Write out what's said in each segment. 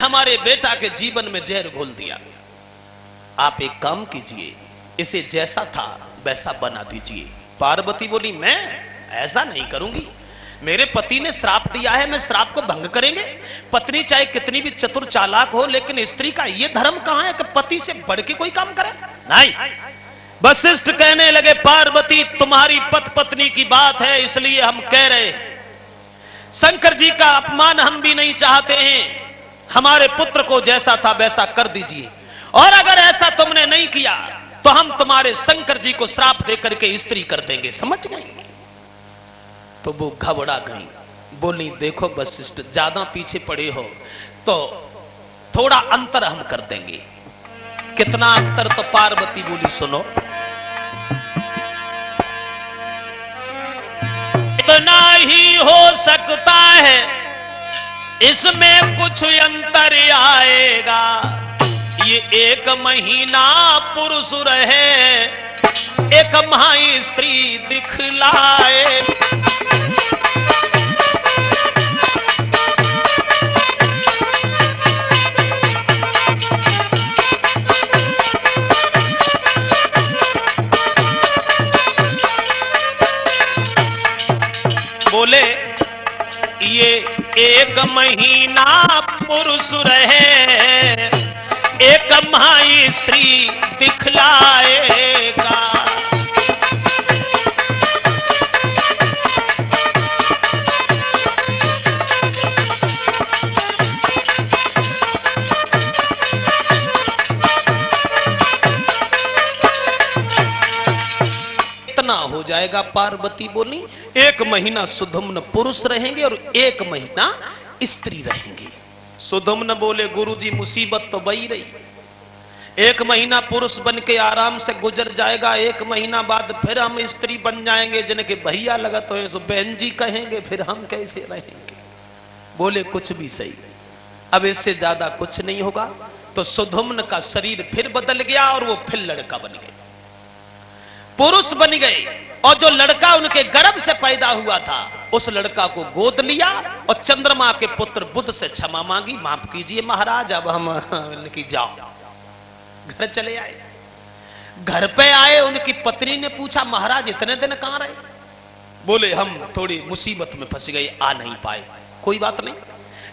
हमारे बेटा के जीवन में जहर घोल दिया। आप एक काम कीजिए, इसे जैसा था वैसा बना दीजिए। पार्वती बोली, मैं ऐसा नहीं करूंगी, मेरे पति ने श्राप दिया है, मैं श्राप को भंग करेंगे? पत्नी चाहे कितनी भी चतुर चालाक हो, लेकिन स्त्री का यह धर्म कहां है कि पति से बढ़ के कोई काम करे? नहीं। वशिष्ठ कहने लगे, पार्वती तुम्हारी पत पत्नी की बात है, इसलिए हम कह रहे, शंकर जी का अपमान हम भी नहीं चाहते हैं, हमारे पुत्र को जैसा था वैसा कर दीजिए, और अगर ऐसा तुमने नहीं किया तो हम तुम्हारे शंकर जी को श्राप देकर के स्त्री कर देंगे, समझ गई? तो वो घबरा गई, बोली देखो वशिष्ठ, ज्यादा पीछे पड़े हो तो थोड़ा अंतर हम कर देंगे। कितना अंतर? तो पार्वती बोली सुनो, इतना ही हो सकता है, इसमें कुछ अंतर आएगा, ये 1 महीना पुरुष रहे, 1 माह स्त्री दिखलाए। बोले ये 1 महीना पुरुष रहे, 1 माह स्त्री दिखलाएगा। इतना हो जाएगा। पार्वती बोली 1 महीना सुधम्न पुरुष रहेंगे और 1 महीना स्त्री रहेंगे। सुधम्न बोले, गुरुजी मुसीबत तो वही रही, 1 महीना पुरुष बन के आराम से गुजर जाएगा, 1 महीना बाद फिर हम स्त्री बन जाएंगे, जिनके भैया लगत हो सो बहन जी कहेंगे, फिर हम कैसे रहेंगे? बोले कुछ भी सही, अब इससे ज्यादा कुछ नहीं होगा। तो सुधम्न का शरीर फिर बदल गया और वो फिर लड़का बन गए, पुरुष बन गए, और जो लड़का उनके गर्भ से पैदा हुआ था उस लड़का को गोद लिया और चंद्रमा के पुत्र बुध से क्षमा मांगी, माफ कीजिए महाराज, अब हम की जाओ। घर चले आए। घर पे आए, उनकी पत्नी ने पूछा, महाराज इतने दिन कहां रहे? बोले हम थोड़ी मुसीबत में फंस गए, आ नहीं पाए। कोई बात नहीं,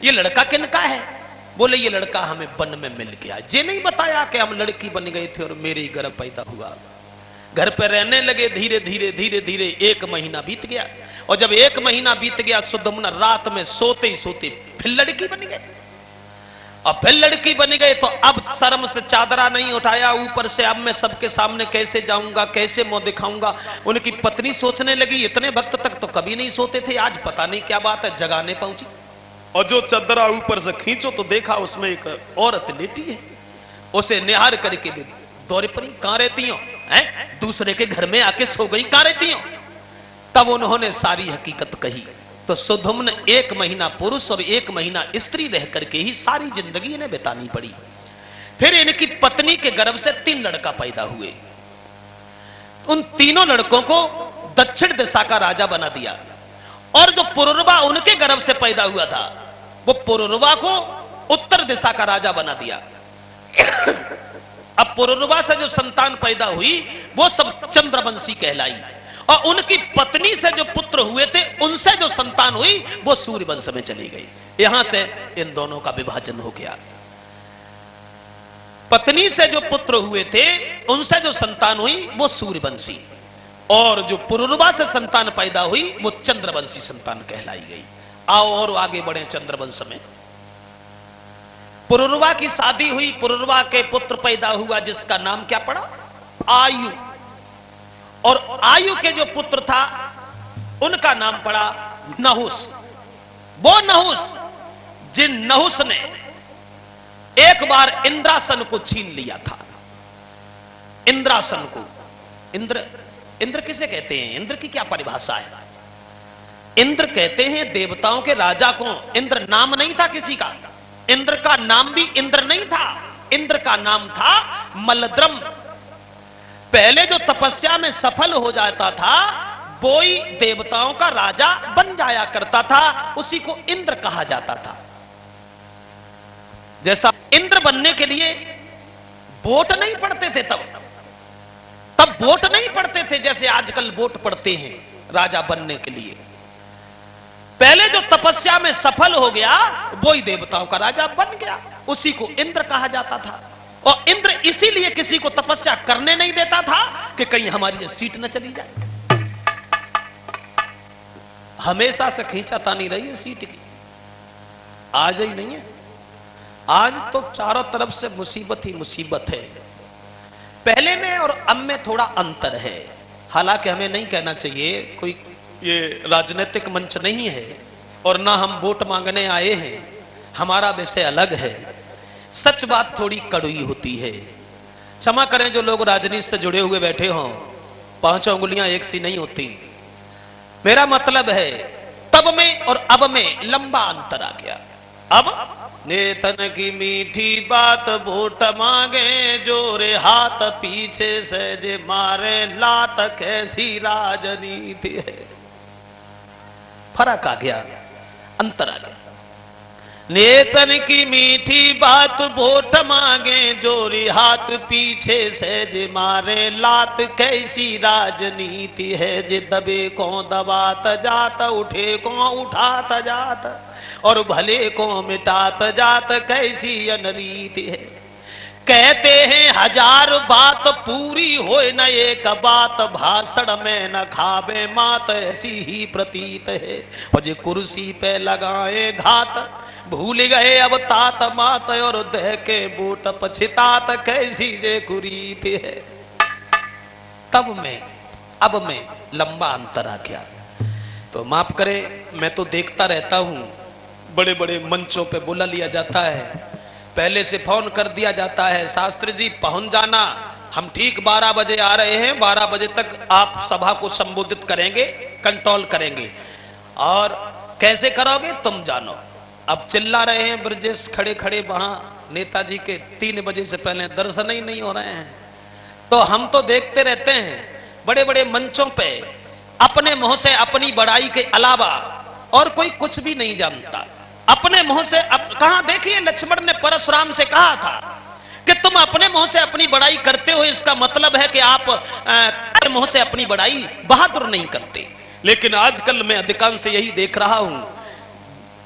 ये लड़का किनका है? बोले ये लड़का हमें वन में मिल गया, ये नहीं बताया कि हम लड़की बन गए थे और मेरे ही गर्भ पैदा हुआ। घर पे रहने लगे, धीरे धीरे धीरे धीरे 1 महीना बीत गया, और जब 1 महीना बीत गया, सुधम्न रात में सोते ही सोते फिर लड़की बन गए। और फिर लड़की बन गए तो अब शर्म से चादरा नहीं उठाया ऊपर से, अब मैं सबके सामने कैसे जाऊंगा, कैसे मुंह दिखाऊंगा? उनकी पत्नी सोचने लगी, इतने वक्त तक तो कभी नहीं सोते थे, आज पता नहीं क्या बात है, जगाने पहुंची, और जो चादरा ऊपर से खींचो तो देखा उसमें एक औरत लेटी है। उसे निहार करके दौड़े पड़ी, कहां रहती हो? दूसरे के घर में आके सो गई, कहां रहती हो? तब उन्होंने सारी हकीकत कही। तो सुधम्न 1 महीना पुरुष और 1 महीना स्त्री रह करके ही सारी जिंदगी इन्हें बितानी पड़ी। फिर इनकी पत्नी के गर्भ से 3 लड़का पैदा हुए। उन तीनों लड़कों को दक्षिण दिशा का राजा बना दिया, और जो पुरुरवा उनके गर्भ से पैदा हुआ था वो पुरुरवा को उत्तर दिशा का राजा बना दिया। अब पुरुरवा से जो संतान पैदा हुई वो सब चंद्रवंशी कहलाई, और उनकी पत्नी से जो पुत्र हुए थे उनसे जो संतान हुई वो सूर्यवंश में चली गई। यहां से इन दोनों का विभाजन हो गया। पत्नी से जो पुत्र हुए थे उनसे जो संतान हुई वो सूर्यवंशी, और जो पुरुरवा से संतान पैदा हुई वो चंद्रवंशी संतान कहलाई गई। आओ और आगे बढ़े चंद्रवंश में। पुरुरवा की शादी हुई, पुरुरवा के पुत्र पैदा हुआ जिसका नाम क्या पड़ा? आयु। और आयु के जो पुत्र था उनका नाम पड़ा नहुस। वो नहुस, जिन नहुस ने एक बार इंद्रासन को छीन लिया था। इंद्रासन को, इंद्र किसे कहते हैं? इंद्र की क्या परिभाषा है? इंद्र कहते हैं देवताओं के राजा को। इंद्र नाम नहीं था किसी का, इंद्र का नाम भी इंद्र नहीं था, इंद्र का नाम था मलद्रम। पहले जो तपस्या में सफल हो जाता था वो ही देवताओं का राजा बन जाया करता था, उसी को इंद्र कहा जाता था। जैसा इंद्र बनने के लिए वोट नहीं पढ़ते थे, तब वोट नहीं पढ़ते थे जैसे आजकल वोट पढ़ते हैं राजा बनने के लिए। पहले जो तपस्या में सफल हो गया वो ही देवताओं का राजा बन गया, उसी को इंद्र कहा जाता था। और इंद्र इसीलिए किसी को तपस्या करने नहीं देता था कि कहीं हमारी ये सीट न चली जाए। हमेशा से खींचातानी रही है सीट की, आज ही नहीं है। आज तो चारों तरफ से मुसीबत ही मुसीबत है। पहले में और अब में थोड़ा अंतर है। हालांकि हमें नहीं कहना चाहिए, कोई ये राजनीतिक मंच नहीं है और ना हम वोट मांगने आए हैं, हमारा विषय अलग है। सच बात थोड़ी कड़वी होती है, क्षमा करें जो लोग राजनीति से जुड़े हुए बैठे हों, 5 उंगलियां एक सी नहीं होती। मेरा मतलब है तब में और अब में लंबा अंतर आ गया। अब नेतन की मीठी बात वोट मांगे, जोरे हाथ पीछे से जे मारे लात, कैसी राजनीति है। फर्क आ गया, अंतर आ गया। नेतन की मीठी बात वोट मांगे, जोरी हाथ पीछे से जे मारे लात, कैसी राजनीति है। जे दबे को दबात जात, उठे को उठात जात, और भले को मिटात जात, कैसी अनरीति है। कहते हैं 1000 बात पूरी होए न एक बात, भाषण में न खावे मात, ऐसी ही प्रतीत है। और जे कुर्सी पे लगाए घात, भूल गए अब तात मात, और दह के बूट पछितात, कैसी जे कुरीति है। तब में अब में लंबा अंतर आ गया। तो माफ करे, मैं तो देखता रहता हूं, बड़े बड़े मंचों पे बुला लिया जाता है, पहले से फोन कर दिया जाता है, शास्त्री जी पहुंच जाना, हम ठीक 12 बजे आ रहे हैं, 12 बजे तक आप सभा को संबोधित करेंगे, कंट्रोल करेंगे। और कैसे करोगे तुम जानो। अब चिल्ला रहे हैं ब्रजेश खड़े खड़े वहां नेताजी के, 3 बजे से पहले दर्शन ही नहीं हो रहे हैं। तो हम तो देखते रहते हैं बड़े बड़े मंचों पे, अपने मुंह से अपनी बड़ाई के अलावा और कोई कुछ भी नहीं जानता। अपने मुंह से कहा, देखिए लक्ष्मण ने परशुराम से कहा था कि तुम अपने मुंह से अपनी बड़ाई करते हो, इसका मतलब है कि आप मुंह से अपनी बड़ाई बहादुर नहीं करते। लेकिन आजकल मैं अधिकांश यही देख रहा हूं,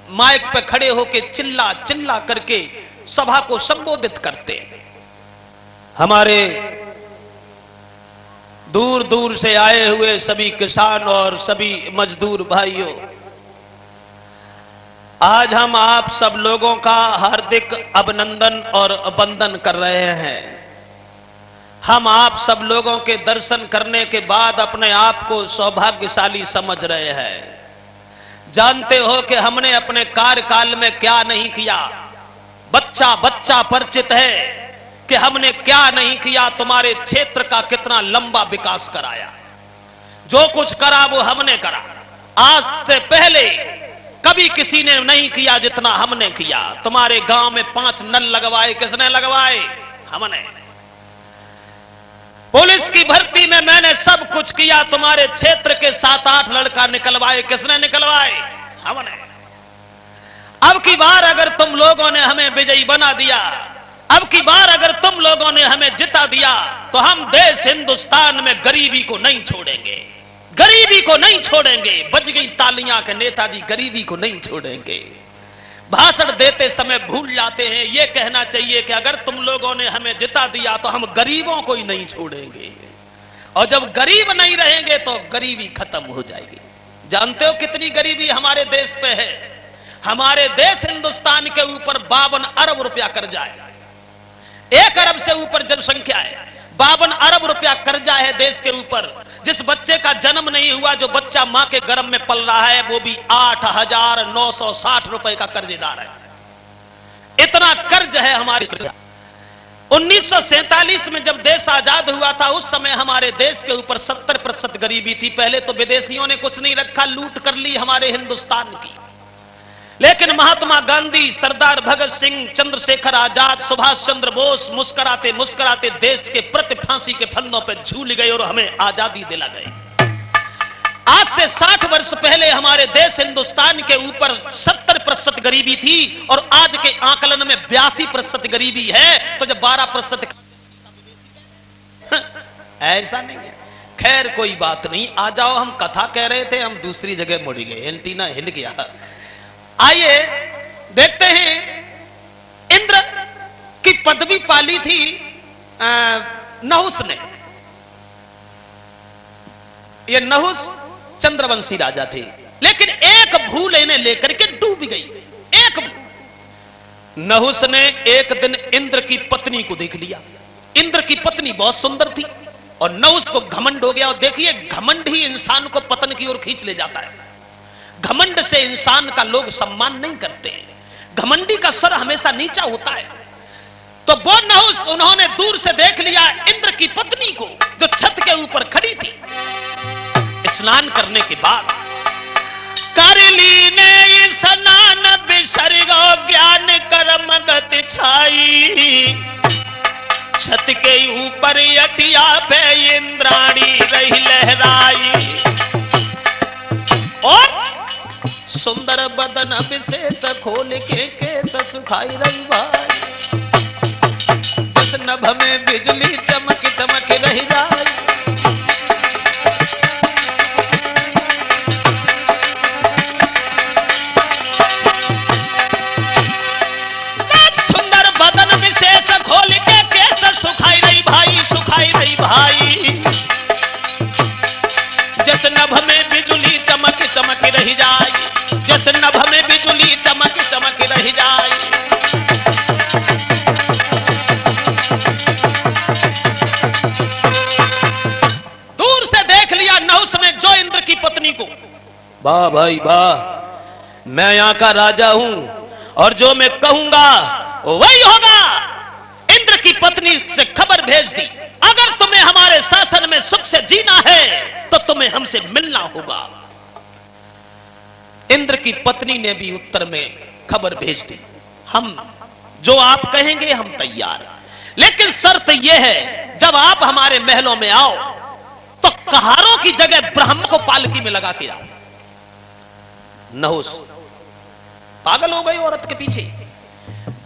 माइक पे खड़े होके चिल्ला चिल्ला करके सभा को संबोधित करते। हमारे दूर दूर से आए हुए सभी किसान और सभी मजदूर भाइयों, आज हम आप सब लोगों का हार्दिक अभिनंदन और वंदन कर रहे हैं। हम आप सब लोगों के दर्शन करने के बाद अपने आप को सौभाग्यशाली समझ रहे हैं। जानते हो कि हमने अपने कार्यकाल में क्या नहीं किया, बच्चा बच्चा परिचित है कि हमने क्या नहीं किया। तुम्हारे क्षेत्र का कितना लंबा विकास कराया, जो कुछ करा वो हमने करा। आज से पहले कभी किसी ने नहीं किया जितना हमने किया। तुम्हारे गांव में 5 नल लगवाए, किसने लगवाए? हमने। पुलिस की भर्ती में मैंने सब कुछ किया, तुम्हारे क्षेत्र के 7-8 लड़का निकलवाए, किसने निकलवाए? हमने। अब की बार अगर तुम लोगों ने हमें विजयी बना दिया, अब की बार अगर तुम लोगों ने हमें जिता दिया, तो हम देश हिंदुस्तान में गरीबी को नहीं छोड़ेंगे, गरीबी को नहीं छोड़ेंगे। बज गई तालियां के नेताजी गरीबी को नहीं छोड़ेंगे। भाषण देते समय भूल जाते हैं, यह कहना चाहिए कि अगर तुम लोगों ने हमें जिता दिया तो हम गरीबों को ही नहीं छोड़ेंगे, और जब गरीब नहीं रहेंगे तो गरीबी खत्म हो जाएगी। जानते हो कितनी गरीबी हमारे देश पे है? हमारे देश हिंदुस्तान के ऊपर 52 अरब रुपया कर्जा है। 1 अरब से ऊपर जनसंख्या है, 52 अरब रुपया कर्जा है देश के ऊपर। जिस बच्चे का जन्म नहीं हुआ, जो बच्चा मां के गर्भ में पल रहा है, वो भी 8,960 रुपए का कर्जदार है। इतना कर्ज है हमारे। 1947 में जब देश आजाद हुआ था, उस समय हमारे देश के ऊपर 70% गरीबी थी। पहले तो विदेशियों ने कुछ नहीं रखा, लूट कर ली हमारे हिंदुस्तान की। लेकिन महात्मा गांधी, सरदार भगत सिंह, चंद्रशेखर आजाद, सुभाष चंद्र बोस मुस्कुराते मुस्कुराते देश के प्रति फांसी के फंदों पर झूल गए और हमें आजादी दिला गए। आज से 60 वर्ष पहले हमारे देश हिंदुस्तान के ऊपर 70% गरीबी थी और आज के आकलन में 82% गरीबी है, तो जब 12% ऐसा नहीं है। खैर कोई बात नहीं, आ जाओ, हम कथा कह रहे थे, हम दूसरी जगह मुड़ गए, एंटीना हिल गया। आइए देखते हैं, इंद्र की पदवी पाली थी नहुस ने। ये नहुस चंद्रवंशी राजा थे, लेकिन एक भूल इन्हें लेकर के डूब गई। एक भूल। नहुस ने एक दिन इंद्र की पत्नी को देख लिया। इंद्र की पत्नी बहुत सुंदर थी और नहुस को घमंड हो गया। और देखिए, घमंड ही इंसान को पतन की ओर खींच ले जाता है। घमंड से इंसान का लोग सम्मान नहीं करते। घमंडी का सर हमेशा नीचा होता है। तो वो नहुस, उन्होंने दूर से देख लिया इंद्र की पत्नी को, जो छत के ऊपर खड़ी थी। स्नान करने के बाद करली ने स्नान बिसर्गो ज्ञान कर्म गति छाई, छत के ऊपर अटिया पे इंद्राणी रही लहराई, और सुंदर बदन विशेष खोल के केस सुखाई रही भाई, जिस नभ में बिजली चमक चमक रही जाए। खोल के केस सुखाई रही भाई, सुखाई रही भाई, जस नभ में बिजली चमक चमक रही जाए, जस नभ में बिजली चमक चमक रही जाए। दूर से देख लिया नहुस ने जो इंद्र की पत्नी को, वाह भाई वाह, मैं यहां का राजा हूं और जो मैं कहूंगा वही होगा। इंद्र की पत्नी से खबर भेज दी, अगर तुम्हें हमारे शासन में सुख से जीना है तो तुम्हें हमसे मिलना होगा। इंद्र की पत्नी ने भी उत्तर में खबर भेज दी, हम जो आप कहेंगे हम तैयार, लेकिन शर्त यह है जब आप हमारे महलों में आओ तो कहारों की जगह ब्राह्मण को पालकी में लगा के आओ। नहुस पागल हो गई औरत के पीछे,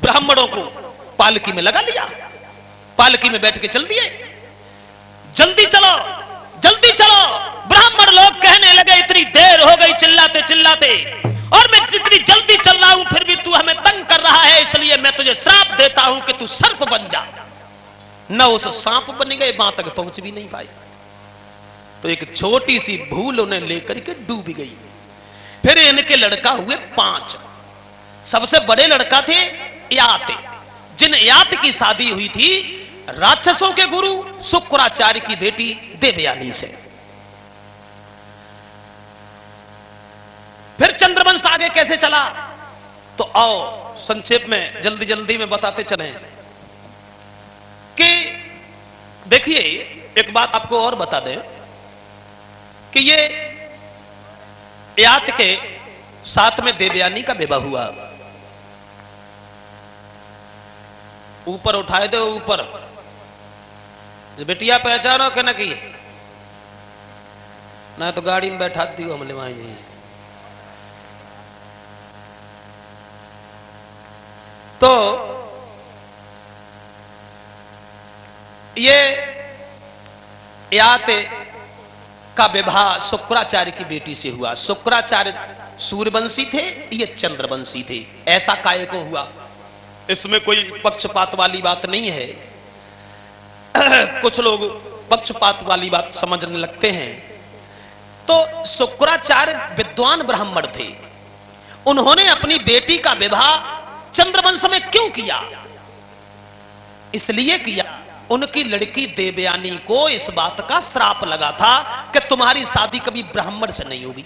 ब्राह्मणों को पालकी में लगा लिया, पालकी में बैठ के चल दिए। जल्दी चलो जल्दी चलो। ब्राह्मण लोग कहने लगे इतनी देर हो गई चिल्लाते चिल्लाते, और मैं इतनी जल्दी चल रहा हूं फिर भी तू हमें तंग कर रहा है, इसलिए मैं तुझे श्राप देता हूं कि तू सर्प बन जा। न उस सांप बन गए, वहां तक पहुंच भी नहीं पाए। तो एक छोटी सी भूल उन्हें लेकर के डूब गई। फिर इनके लड़का हुए 5। सबसे बड़े लड़का थे यात, जिन यात की शादी हुई थी राक्षसों के गुरु शुक्राचार्य की बेटी देवयानी से। फिर चंद्रवंश आगे कैसे चला तो आओ संक्षेप में जल्दी जल्दी में बताते चले कि देखिए, एक बात आपको और बता दें कि ये यात के साथ में देवयानी का विवाह हुआ। ऊपर उठाए दो, ऊपर बेटिया पहचानो के न की, ना तो गाड़ी में बैठा दी हमले वहां नहीं। तो ये यात का विवाह शुक्राचार्य की बेटी से हुआ। शुक्राचार्य सूर्यवंशी थे, ये चंद्रवंशी थे। ऐसा काहे को हुआ, इसमें कोई पक्षपात वाली बात नहीं है। कुछ लोग पक्षपात वाली बात समझने लगते हैं। तो शुक्राचार्य विद्वान ब्राह्मण थे, उन्होंने अपनी बेटी का विवाह चंद्रवंश में क्यों किया? इसलिए किया उनकी लड़की देवयानी को इस बात का श्राप लगा था कि तुम्हारी शादी कभी ब्राह्मण से नहीं होगी।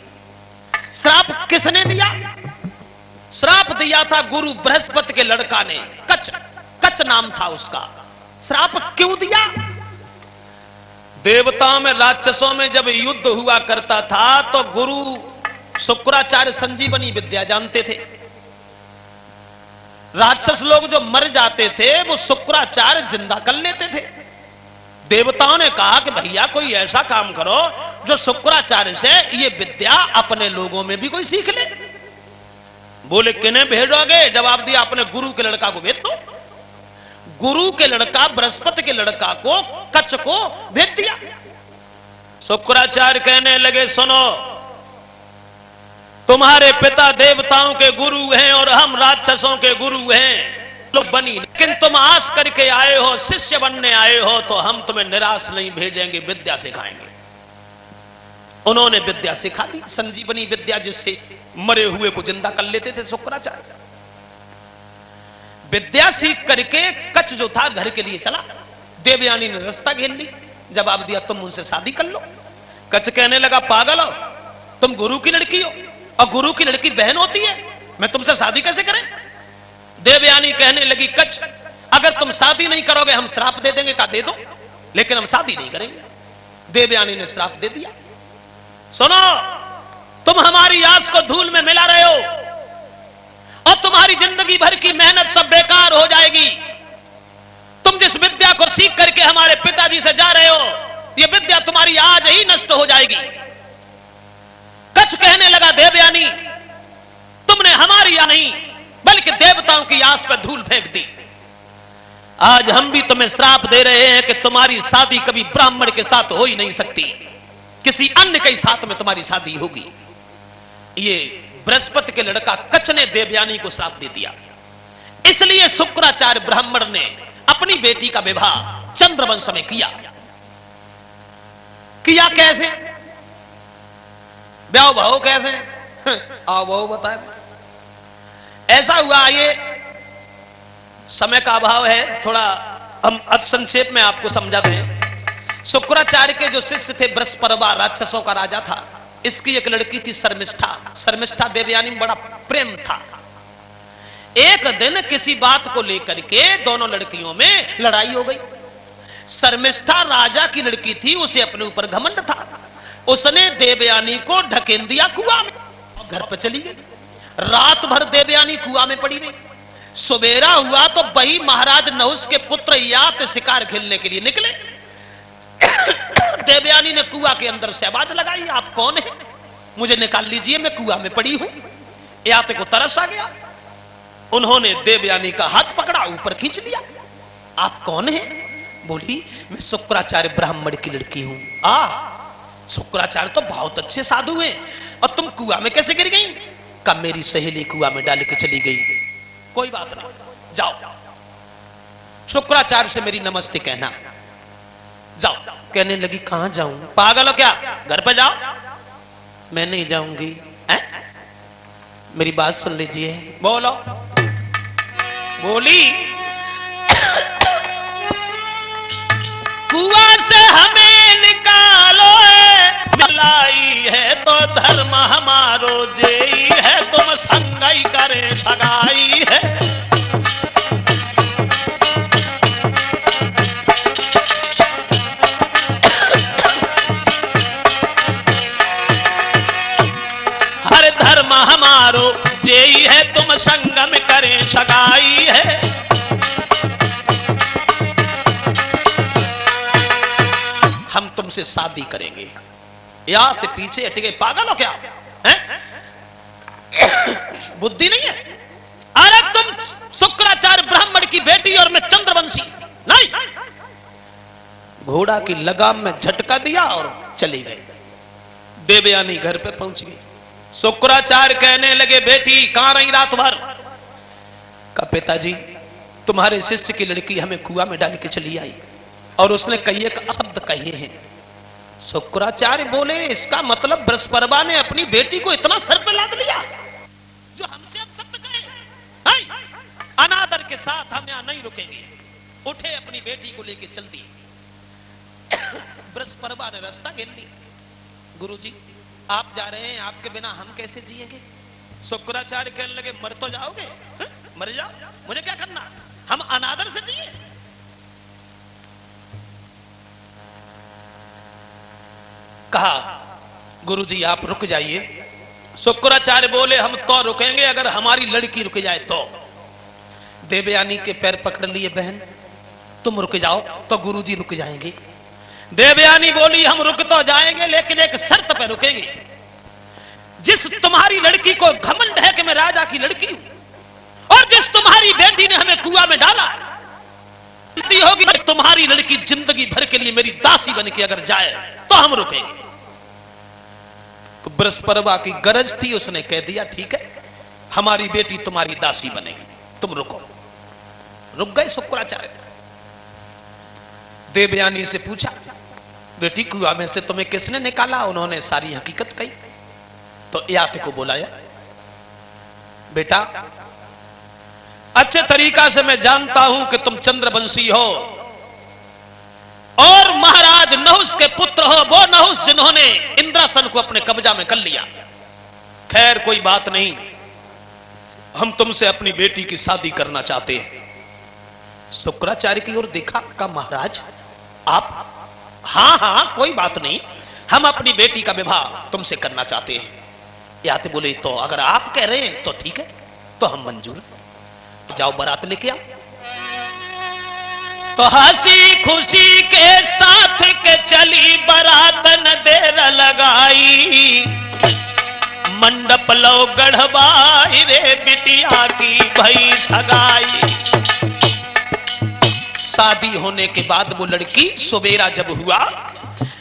श्राप किसने दिया? श्राप दिया था गुरु बृहस्पति के लड़का ने, कच, कच नाम था उसका। श्राप क्यों दिया? देवताओं में राक्षसों में जब युद्ध हुआ करता था तो गुरु शुक्राचार्य संजीवनी विद्या जानते थे। राक्षस लोग जो मर जाते थे वो शुक्राचार्य जिंदा कर लेते थे। देवताओं ने कहा कि भैया कोई ऐसा काम करो जो शुक्राचार्य से ये विद्या अपने लोगों में भी कोई सीख ले। बोले किन्हें भेजोगे? जवाब दिया अपने गुरु के लड़का को भेज दो। गुरु के लड़का बृहस्पति के लड़का को, कच्छ को भेज दिया। शुक्राचार्य कहने लगे सुनो, तुम्हारे पिता देवताओं के गुरु हैं और हम राक्षसों के गुरु हैं, तो बनी, लेकिन तुम आस करके आए हो, शिष्य बनने आए हो, तो हम तुम्हें निराश नहीं भेजेंगे, विद्या सिखाएंगे। उन्होंने विद्या सिखा दी, संजीवनी विद्या, जिससे मरे हुए को जिंदा कर लेते थे शुक्राचार्य। विद्या सीख करके कच्छ जो था घर के लिए चला। देवयानी ने रास्ता घेर ली, जवाब दिया तुम उनसे शादी कर लो। कच्छ कहने लगा पागल हो, तुम गुरु की लड़की हो और गुरु की लड़की बहन होती है, मैं तुमसे शादी कैसे करें? देवयानी कहने लगी कच्छ अगर तुम शादी नहीं करोगे हम श्राप दे देंगे। कहा दे दो, लेकिन हम शादी नहीं करेंगे। देवयानी ने श्राप दे दिया। सुनो, तुम हमारी आस को धूल में मिला रहे हो और तुम्हारी जिंदगी भर की मेहनत सब बेकार हो जाएगी। तुम जिस विद्या को सीख करके हमारे पिताजी से जा रहे हो, यह विद्या तुम्हारी आज ही नष्ट हो जाएगी। कच्छ कहने लगा देवयानी, तुमने हमारी या नहीं बल्कि देवताओं की आस पर धूल फेंक दी। आज हम भी तुम्हें श्राप दे रहे हैं कि तुम्हारी शादी कभी ब्राह्मण के साथ हो ही नहीं सकती, किसी अन्य के साथ में तुम्हारी शादी होगी। ये बृहस्पति के लड़का कच्छ ने देवयानी को श्राप दे दिया। इसलिए शुक्राचार्य ब्राह्मण ने अपनी बेटी का विवाह चंद्रवंश में किया। कैसे? ब्याह भाव कैसे? आओ वो बताए। ऐसा हुआ, ये समय का अभाव है, थोड़ा हम संक्षेप में आपको समझा दें। शुक्राचार्य के जो शिष्य थे बृहस्पति राक्षसों का राजा था, इसकी एक लड़की थी शर्मिष्ठा। शर्मिष्ठा देवयानी में बड़ा प्रेम था। एक दिन किसी बात को लेकर के दोनों लड़कियों में लड़ाई हो गई। शर्मिष्ठा राजा की लड़की थी, उसे अपने ऊपर घमंड था। उसने देवयानी को ढकेल दिया कुआं में और घर पर चली गई। रात भर देवयानी कुआं में पड़ी रही। सुबेरा हुआ तो वही महाराज नहुष के पुत्र यात शिकार खेलने के लिए निकले। देवयानी ने कुआं के अंदर से आवाज लगाई, आप कौन है? मुझे निकाल लीजिए, मैं कुआं में पड़ी हूं। यात को तरस आ गया। उन्होंने देवयानी का हाथ पकड़ा, ऊपर खींच लिया। आप कौन है? बोली मैं शुक्राचार्य ब्राह्मण की लड़की हूं। शुक्राचार्य तो बहुत अच्छे साधु हैं, और तुम कुआं में कैसे गिर गई? का मेरी सहेली कुआं में डाल के चली गई। कोई बात ना, जाओ शुक्राचार्य से मेरी नमस्ते कहना। जाओ। कहने लगी कहां जाऊं? पागल हो क्या? घर पर जाओ। मैं नहीं जाऊंगी। मेरी बात सुन लीजिए। बोलो। बोली कुआं से हमें निकालो, मिलाई है तो धर्म हमारो जेई है, तुम संगई करे सगाई है। हर धर्म हमारो जेई है, तुम संगम करे सगाई है। हम तुमसे शादी करेंगे। या ते पीछे हट गए, पागल हो क्या? बुद्धि नहीं है? अरे तुम शुक्राचार्य ब्राह्मण की बेटी और मैं चंद्रवंशी। नहीं, घोड़ा की लगाम में झटका दिया और चली गई। देवयानी घर पे पहुंच गई। शुक्राचार्य कहने लगे बेटी कहां रही रात भर? का पिताजी तुम्हारे शिष्य की लड़की हमें कुआं में डाल के चली आई और उसने कई एक अशब्द कहे हैं। शुक्राचार्य बोले इसका मतलब बृहस्पति ने अपनी बेटी को इतना सर पे लाद लिया जो हमसे अशब्द कहे। अनादर के साथ हम यहां नहीं रुकेंगे। उठे अपनी बेटी को लेके चल दिए। बृहस्पति ने रास्ता घेर लिया। गुरुजी आप जा रहे हैं, आपके बिना हम कैसे जिएंगे? शुक्राचार्य कहने लगे मर तो जाओगे, मर जाओ, मुझे क्या करना, हम अनादर से जिए। कहा गुरुजी आप रुक जाइए। शुक्राचार्य बोले हम तो रुकेंगे अगर हमारी लड़की रुक जाए तो। देवयानी के पैर पकड़ लिए, बहन तुम रुक जाओ तो गुरुजी रुक जाएंगे। देवयानी बोली हम रुक तो जाएंगे लेकिन एक शर्त पे रुकेंगे। जिस तुम्हारी लड़की को घमंड है कि मैं राजा की लड़की हूं और जिस तुम्हारी बेटी ने हमें कुआं में डाला, होगी तुम्हारी लड़की जिंदगी भर के लिए मेरी दासी बन के अगर जाए तो हम रुकेंगे। तो बृहस्पति की गरज थी, उसने कह दिया ठीक है हमारी बेटी तुम्हारी दासी बनेगी, तुम रुको। रुक गए शुक्राचार्य। देवयानी से पूछा बेटी कुआं में से तुम्हें किसने निकाला? उन्होंने सारी हकीकत कही। तो याते को बुलाया, बेटा अच्छे तरीका से मैं जानता हूं कि तुम चंद्रवंशी हो और महाराज नहुस के पुत्र हो, वो नहुस जिन्होंने इंद्रासन को अपने कब्जा में कर लिया। खैर कोई बात नहीं, हम तुमसे अपनी बेटी की शादी करना चाहते हैं। शुक्राचार्य की ओर देखा, का महाराज आप? हां हां कोई बात नहीं, हम अपनी बेटी का विवाह तुमसे करना चाहते हैं। याते बोले तो अगर आप कह रहे हैं तो ठीक है, तो हम मंजूर। तो जाओ बारात लेके आओ। तो हंसी खुशी के साथ के चली बारात, न देर लगाई मंडप लो गढ़वाई रे बिटिया की भई सगाई। शादी होने के बाद वो लड़की सवेरा जब हुआ,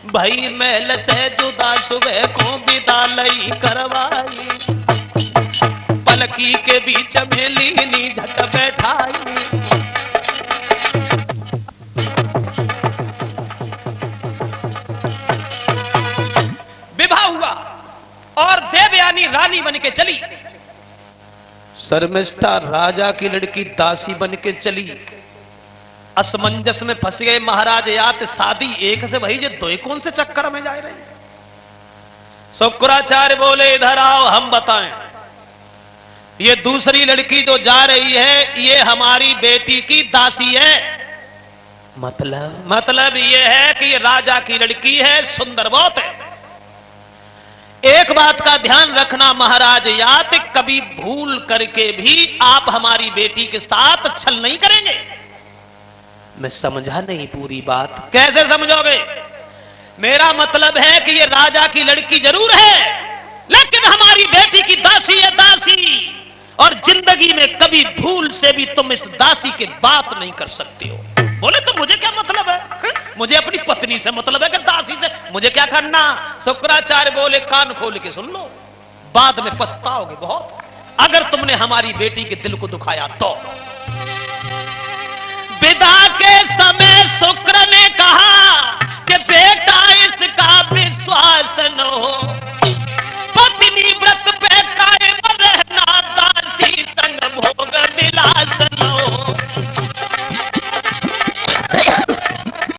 भाई महल से जुदा सुबह को विदा लई करवाई, पलकी के बीच में लीनी झट बैठाई। विवाह हुआ और देवयानी रानी बन के चली। शर्मिष्ठा राजा की लड़की दासी बन के चली। असमंजस में फंस गए महाराज यात, शादी एक से वही जो दो कौन से चक्कर में जा रहे हैं। शुक्राचार्य बोले इधर आओ हम बताएं, ये दूसरी लड़की जो जा रही है ये हमारी बेटी की दासी है। मतलब ये है कि ये राजा की लड़की है, सुंदर बहुत है। एक बात का ध्यान रखना महाराज यात, कभी भूल करके भी आप हमारी बेटी के साथ छल नहीं करेंगे। मैं समझा नहीं पूरी बात। कैसे समझोगे? मेरा मतलब है कि ये राजा की लड़की जरूर है लेकिन हमारी बेटी की दासी है, दासी। और जिंदगी में कभी भूल से भी तुम इस दासी की बात नहीं कर सकते हो। बोले तो मुझे क्या मतलब है? मुझे अपनी पत्नी से मतलब है कि दासी से मुझे क्या करना? शुक्राचार्य बोले कान खोल के सुन लो, बाद में पछताओगे बहुत अगर तुमने हमारी बेटी के दिल को दुखाया तो। विदा के समय शुक्र ने कहा कि बेटा इसका विश्वास न हो, पत्नी व्रत पे कायम रहना, दासी संग भोग विलास